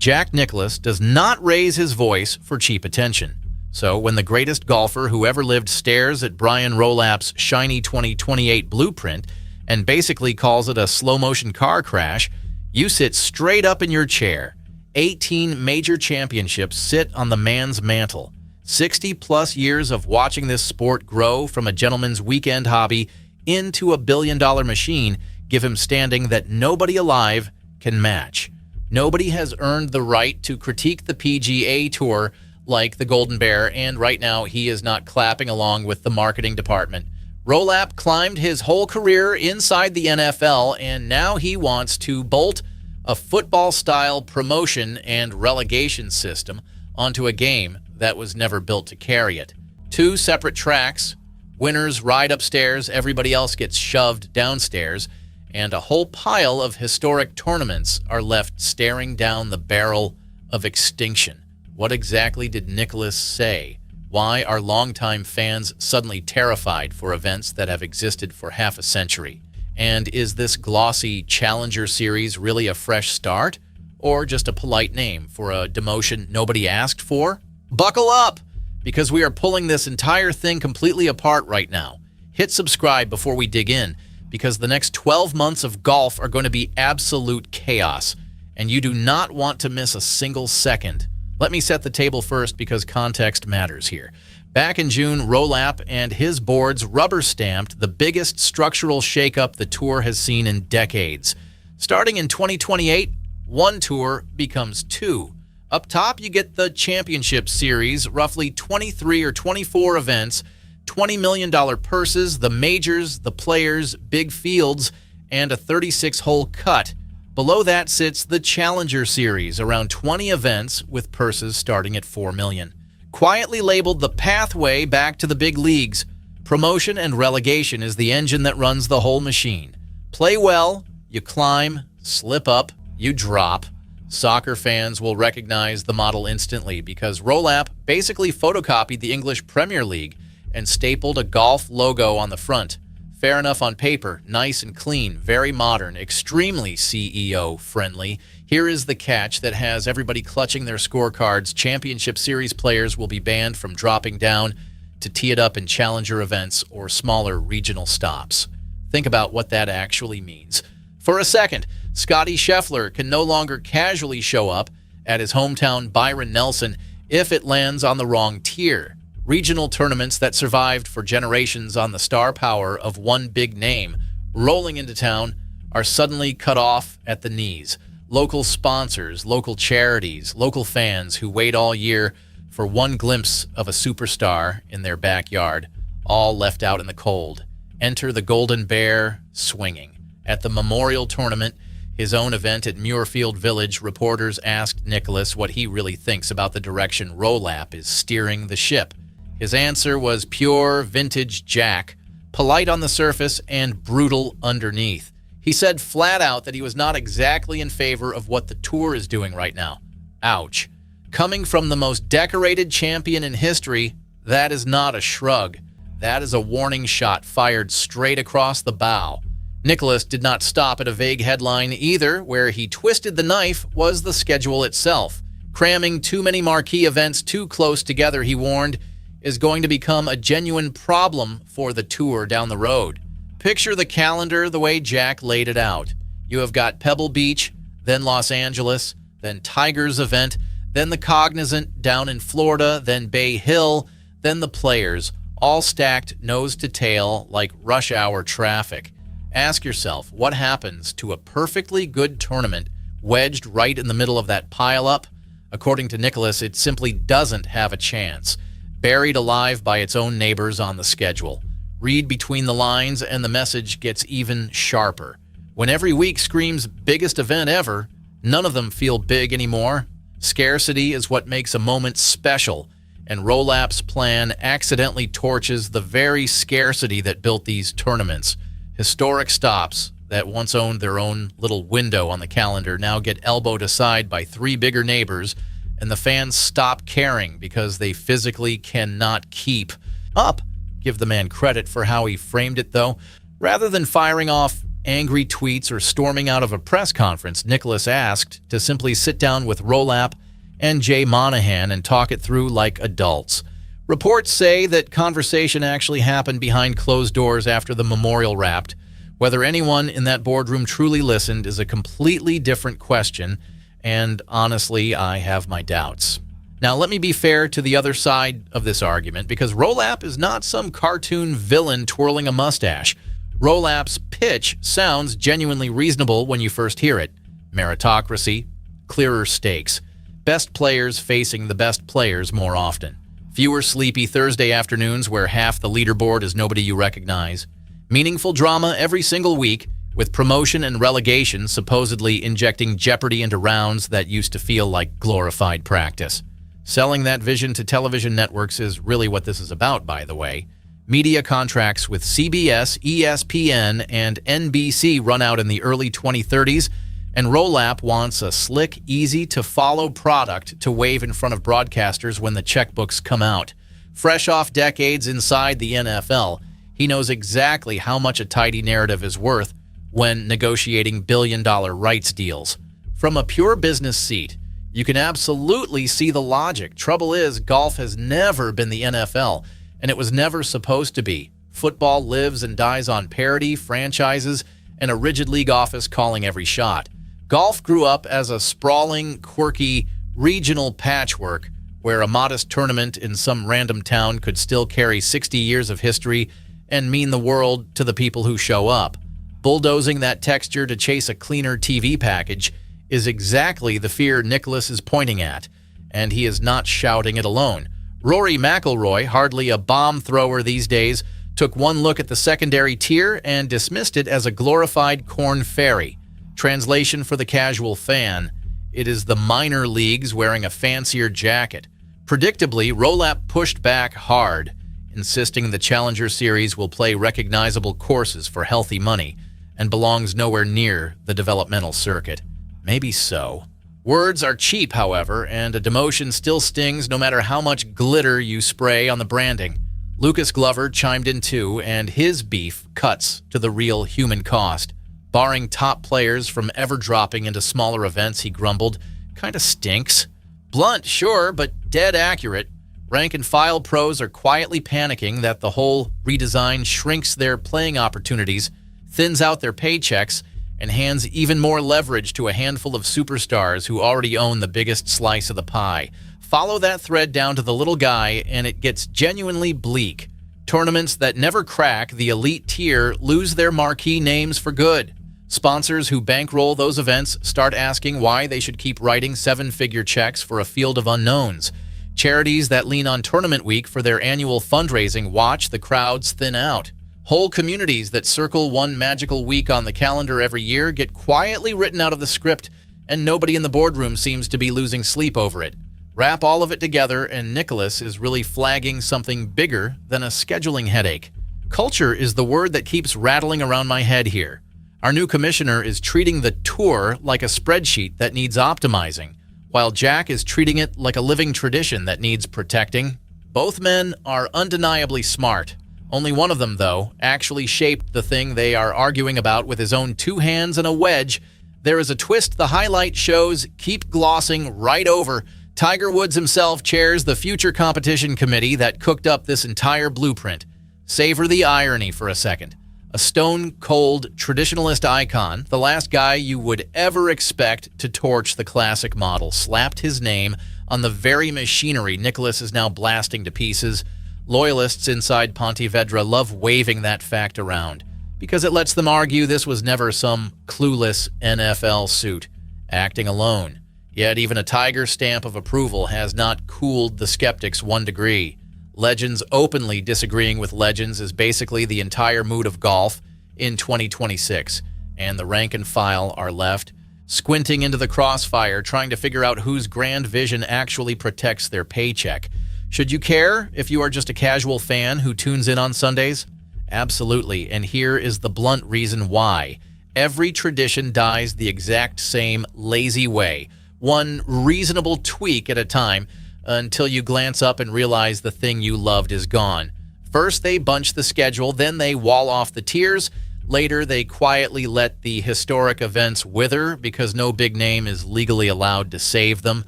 Jack Nicklaus does not raise his voice for cheap attention. So when the greatest golfer who ever lived stares at Brian Rolapp's shiny 2028 blueprint and basically calls it a slow-motion car crash, you sit straight up in your chair. 18 major championships sit on the man's mantle. 60-plus years of watching this sport grow from a gentleman's weekend hobby into a billion-dollar machine give him standing that nobody alive can match. Nobody has earned the right to critique the PGA Tour like the Golden Bear, and right now he is not clapping along with the marketing department. Rolapp climbed his whole career inside the NFL, and now he wants to bolt a football-style promotion and relegation system onto a game that was never built to carry it. 2 separate tracks, winners ride upstairs, everybody else gets shoved downstairs, and a whole pile of historic tournaments are left staring down the barrel of extinction. What exactly did Nicklaus say? Why are longtime fans suddenly terrified for events that have existed for half a century? And is this glossy Challenger Series really a fresh start, or just a polite name for a demotion nobody asked for? Buckle up, because we are pulling this entire thing completely apart right now. Hit subscribe before we dig in, because the next 12 months of golf are going to be absolute chaos, and you do not want to miss a single second. Let me set the table first because context matters here. Back in June, Rolapp and his boards rubber-stamped the biggest structural shakeup the tour has seen in decades. Starting in 2028, one tour becomes 2. Up top, you get the Championship Series, roughly 23 or 24 events, $20 million purses, the majors, the players, big fields, and a 36-hole cut. Below that sits the Challenger Series, around 20 events with purses starting at $4 million. Quietly labeled the pathway back to the big leagues, promotion and relegation is the engine that runs the whole machine. Play well, you climb, slip up, you drop. Soccer fans will recognize the model instantly because Rolapp basically photocopied the English Premier League and stapled a golf logo on the front. Fair enough on paper, nice and clean, very modern, extremely CEO-friendly. Here is the catch that has everybody clutching their scorecards. Championship Series players will be banned from dropping down to tee it up in challenger events or smaller regional stops. Think about what that actually means. For a second, Scotty Scheffler can no longer casually show up at his hometown Byron Nelson if it lands on the wrong tier. Regional tournaments that survived for generations on the star power of one big name rolling into town are suddenly cut off at the knees. Local sponsors, local charities, local fans who wait all year for one glimpse of a superstar in their backyard, all left out in the cold. Enter the Golden Bear swinging. At the Memorial Tournament, his own event at Muirfield Village, reporters asked Nicklaus what he really thinks about the direction Rolapp is steering the ship. His answer was pure vintage Jack, polite on the surface and brutal underneath. He said flat out that he was not exactly in favor of what the tour is doing right now. Ouch. Coming from the most decorated champion in history, that is not a shrug. That is a warning shot fired straight across the bow. Nicklaus did not stop at a vague headline either. Where he twisted the knife was the schedule itself. Cramming too many marquee events too close together, he warned, is going to become a genuine problem for the tour down the road. Picture the calendar the way Jack laid it out. You have got Pebble Beach, then Los Angeles, then Tiger's event, then the Cognizant down in Florida, then Bay Hill, then the Players, all stacked nose to tail like rush hour traffic. Ask yourself, what happens to a perfectly good tournament wedged right in the middle of that pileup? According to Nicklaus, it simply doesn't have a chance. Buried alive by its own neighbors on the schedule. Read between the lines and the message gets even sharper. When every week screams biggest event ever, none of them feel big anymore. Scarcity is what makes a moment special, and Rolapp's plan accidentally torches the very scarcity that built these tournaments. Historic stops that once owned their own little window on the calendar now get elbowed aside by 3 bigger neighbors, and the fans stop caring because they physically cannot keep up. Give the man credit for how he framed it, though. Rather than firing off angry tweets or storming out of a press conference, Nicklaus asked to simply sit down with Rolapp and Jay Monahan and talk it through like adults. Reports say that conversation actually happened behind closed doors after the memorial wrapped. Whether anyone in that boardroom truly listened is a completely different question, and honestly, I have my doubts. Now, let me be fair to the other side of this argument, because Rolapp is not some cartoon villain twirling a mustache. Rolapp's pitch sounds genuinely reasonable when you first hear it. Meritocracy, clearer stakes, best players facing the best players more often. Fewer sleepy Thursday afternoons where half the leaderboard is nobody you recognize. Meaningful drama every single week, with promotion and relegation supposedly injecting jeopardy into rounds that used to feel like glorified practice. Selling that vision to television networks is really what this is about, by the way. Media contracts with CBS, ESPN, and NBC run out in the early 2030s, and Rolapp wants a slick, easy-to-follow product to wave in front of broadcasters when the checkbooks come out. Fresh off decades inside the NFL, he knows exactly how much a tidy narrative is worth when negotiating billion-dollar rights deals. From a pure business seat, you can absolutely see the logic. Trouble is, golf has never been the NFL, and it was never supposed to be. Football lives and dies on parity, franchises, and a rigid league office calling every shot. Golf grew up as a sprawling, quirky, regional patchwork where a modest tournament in some random town could still carry 60 years of history and mean the world to the people who show up. Bulldozing that texture to chase a cleaner TV package is exactly the fear Nicklaus is pointing at, and he is not shouting it alone. Rory McIlroy, hardly a bomb thrower these days, took one look at the secondary tier and dismissed it as a glorified corn ferry. Translation for the casual fan, it is the minor leagues wearing a fancier jacket. Predictably, Rolapp pushed back hard, insisting the Challenger Series will play recognizable courses for healthy money and belongs nowhere near the developmental circuit. Maybe so. Words are cheap, however, and a demotion still stings no matter how much glitter you spray on the branding. Lucas Glover chimed in too, and his beef cuts to the real human cost. Barring top players from ever dropping into smaller events, he grumbled, kinda stinks. Blunt, sure, but dead accurate. Rank and file pros are quietly panicking that the whole redesign shrinks their playing opportunities, thins out their paychecks, and hands even more leverage to a handful of superstars who already own the biggest slice of the pie. Follow that thread down to the little guy, and it gets genuinely bleak. Tournaments that never crack the elite tier lose their marquee names for good. Sponsors who bankroll those events start asking why they should keep writing seven-figure checks for a field of unknowns. Charities that lean on tournament week for their annual fundraising watch the crowds thin out. Whole communities that circle one magical week on the calendar every year get quietly written out of the script, and nobody in the boardroom seems to be losing sleep over it. Wrap all of it together, and Nicklaus is really flagging something bigger than a scheduling headache. Culture is the word that keeps rattling around my head here. Our new commissioner is treating the tour like a spreadsheet that needs optimizing, while Jack is treating it like a living tradition that needs protecting. Both men are undeniably smart. Only one of them, though, actually shaped the thing they are arguing about with his own two hands and a wedge. There is a twist the highlight shows keep glossing right over. Tiger Woods himself chairs the future competition committee that cooked up this entire blueprint. Savor the irony for a second. A stone-cold traditionalist icon, the last guy you would ever expect to torch the classic model, slapped his name on the very machinery Nicklaus is now blasting to pieces. Loyalists inside Pontevedra love waving that fact around because it lets them argue this was never some clueless NFL suit acting alone. Yet even a Tiger stamp of approval has not cooled the skeptics 1 degree. Legends openly disagreeing with legends is basically the entire mood of golf in 2026, and the rank and file are left squinting into the crossfire trying to figure out whose grand vision actually protects their paycheck. Should you care if you are just a casual fan who tunes in on Sundays? Absolutely, and here is the blunt reason why. Every tradition dies the exact same lazy way, one reasonable tweak at a time, until you glance up and realize the thing you loved is gone. First, they bunch the schedule, then they wall off the tiers, Later, they quietly let the historic events wither because no big name is legally allowed to save them.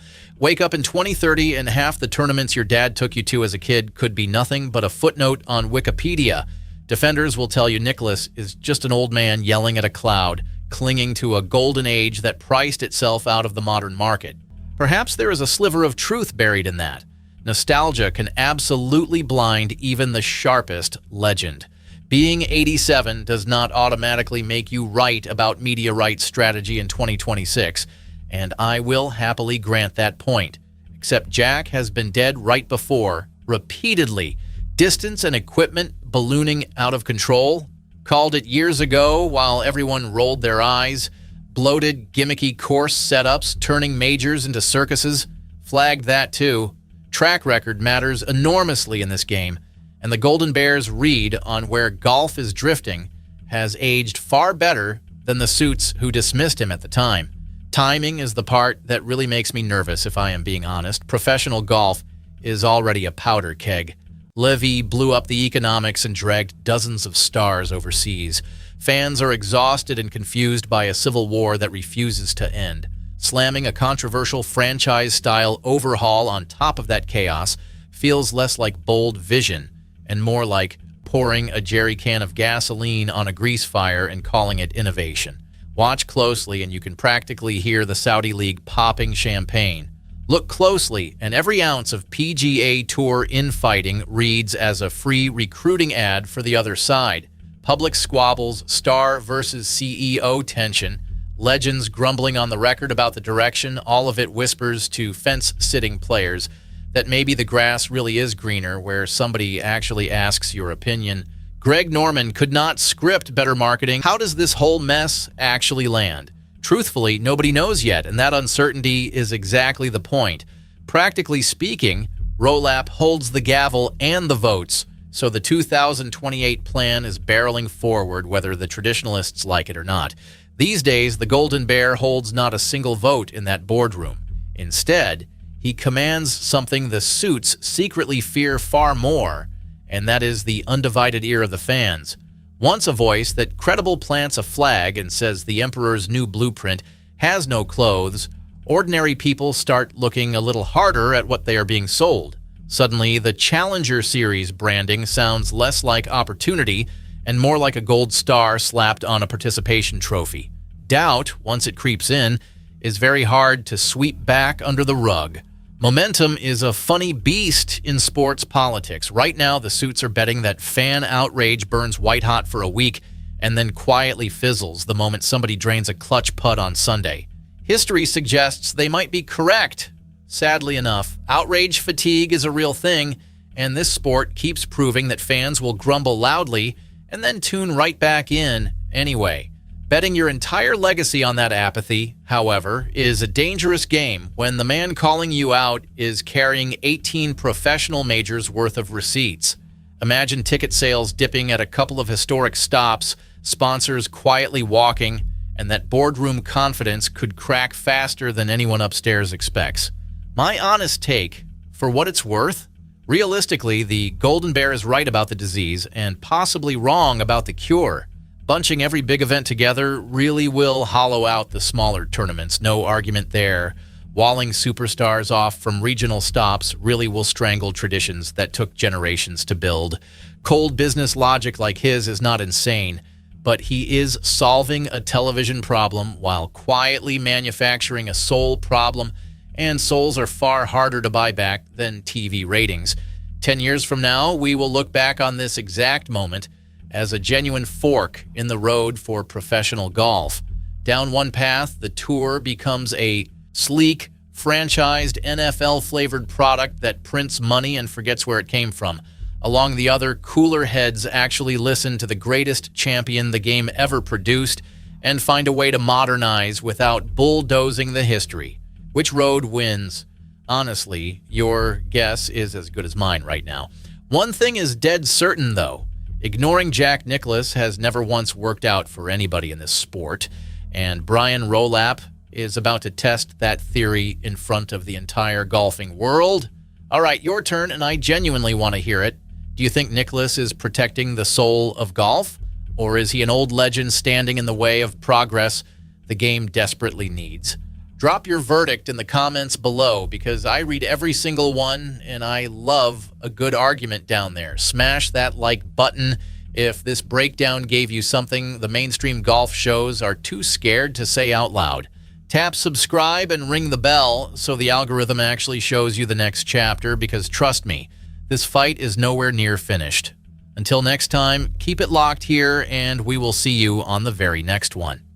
Wake up in 2030 and half the tournaments your dad took you to as a kid could be nothing but a footnote on Wikipedia. Defenders will tell you Nicklaus is just an old man yelling at a cloud, clinging to a golden age that priced itself out of the modern market. Perhaps there is a sliver of truth buried in that. Nostalgia can absolutely blind even the sharpest legend. Being 87 does not automatically make you right about media rights strategy in 2026, and I will happily grant that point. Except Jack has been dead right before, repeatedly. Distance and equipment ballooning out of control. Called it years ago while everyone rolled their eyes. Bloated, gimmicky course setups, turning majors into circuses. Flagged that too. Track record matters enormously in this game, and the Golden Bear's read on where golf is drifting has aged far better than the suits who dismissed him at the time. Timing is the part that really makes me nervous, if I am being honest. Professional golf is already a powder keg. Levy blew up the economics and dragged dozens of stars overseas. Fans are exhausted and confused by a civil war that refuses to end. Slamming a controversial franchise-style overhaul on top of that chaos feels less like bold vision and more like pouring a jerry can of gasoline on a grease fire and calling it innovation. Watch closely and you can practically hear the Saudi League popping champagne. Look closely and every ounce of PGA Tour infighting reads as a free recruiting ad for the other side. Public squabbles, star versus CEO tension, legends grumbling on the record about the direction, all of it whispers to fence-sitting players that maybe the grass really is greener where somebody actually asks your opinion. Greg Norman could not script better marketing. How does this whole mess actually land? Truthfully, nobody knows yet, and that uncertainty is exactly the point. Practically speaking, Rolapp holds the gavel and the votes, so the 2028 plan is barreling forward whether the traditionalists like it or not. These days, the Golden Bear holds not a single vote in that boardroom. Instead, he commands something the suits secretly fear far more, and that is the undivided ear of the fans. Once a voice that credible plants a flag and says the Emperor's new blueprint has no clothes, ordinary people start looking a little harder at what they are being sold. Suddenly, the Challenger Series branding sounds less like opportunity and more like a gold star slapped on a participation trophy. Doubt, once it creeps in, is very hard to sweep back under the rug. Momentum is a funny beast in sports politics. Right now, the suits are betting that fan outrage burns white-hot for a week and then quietly fizzles the moment somebody drains a clutch putt on Sunday. History suggests they might be correct. Sadly enough, outrage fatigue is a real thing, and this sport keeps proving that fans will grumble loudly and then tune right back in anyway. Betting your entire legacy on that apathy, however, is a dangerous game when the man calling you out is carrying 18 professional majors worth of receipts. Imagine ticket sales dipping at a couple of historic stops, sponsors quietly walking, and that boardroom confidence could crack faster than anyone upstairs expects. My honest take, for what it's worth, realistically, the Golden Bear is right about the disease and possibly wrong about the cure. Bunching every big event together really will hollow out the smaller tournaments, no argument there. Walling superstars off from regional stops really will strangle traditions that took generations to build. Cold business logic like his is not insane, but he is solving a television problem while quietly manufacturing a soul problem, and souls are far harder to buy back than TV ratings. 10 years from now, we will look back on this exact moment as a genuine fork in the road for professional golf. Down one path, the tour becomes a sleek, franchised, NFL-flavored product that prints money and forgets where it came from. Along the other, cooler heads actually listen to the greatest champion the game ever produced and find a way to modernize without bulldozing the history. Which road wins? Honestly, your guess is as good as mine right now. One thing is dead certain, though. Ignoring Jack Nicklaus has never once worked out for anybody in this sport, and Brian Rolapp is about to test that theory in front of the entire golfing world. All right, your turn, and I genuinely want to hear it. Do you think Nicklaus is protecting the soul of golf, Or is he an old legend standing in the way of progress the game desperately needs? Drop your verdict in the comments below because I read every single one and I love a good argument down there. Smash that like button if this breakdown gave you something the mainstream golf shows are too scared to say out loud. Tap subscribe and ring the bell so the algorithm actually shows you the next chapter because trust me, this fight is nowhere near finished. Until next time, keep it locked here and we will see you on the very next one.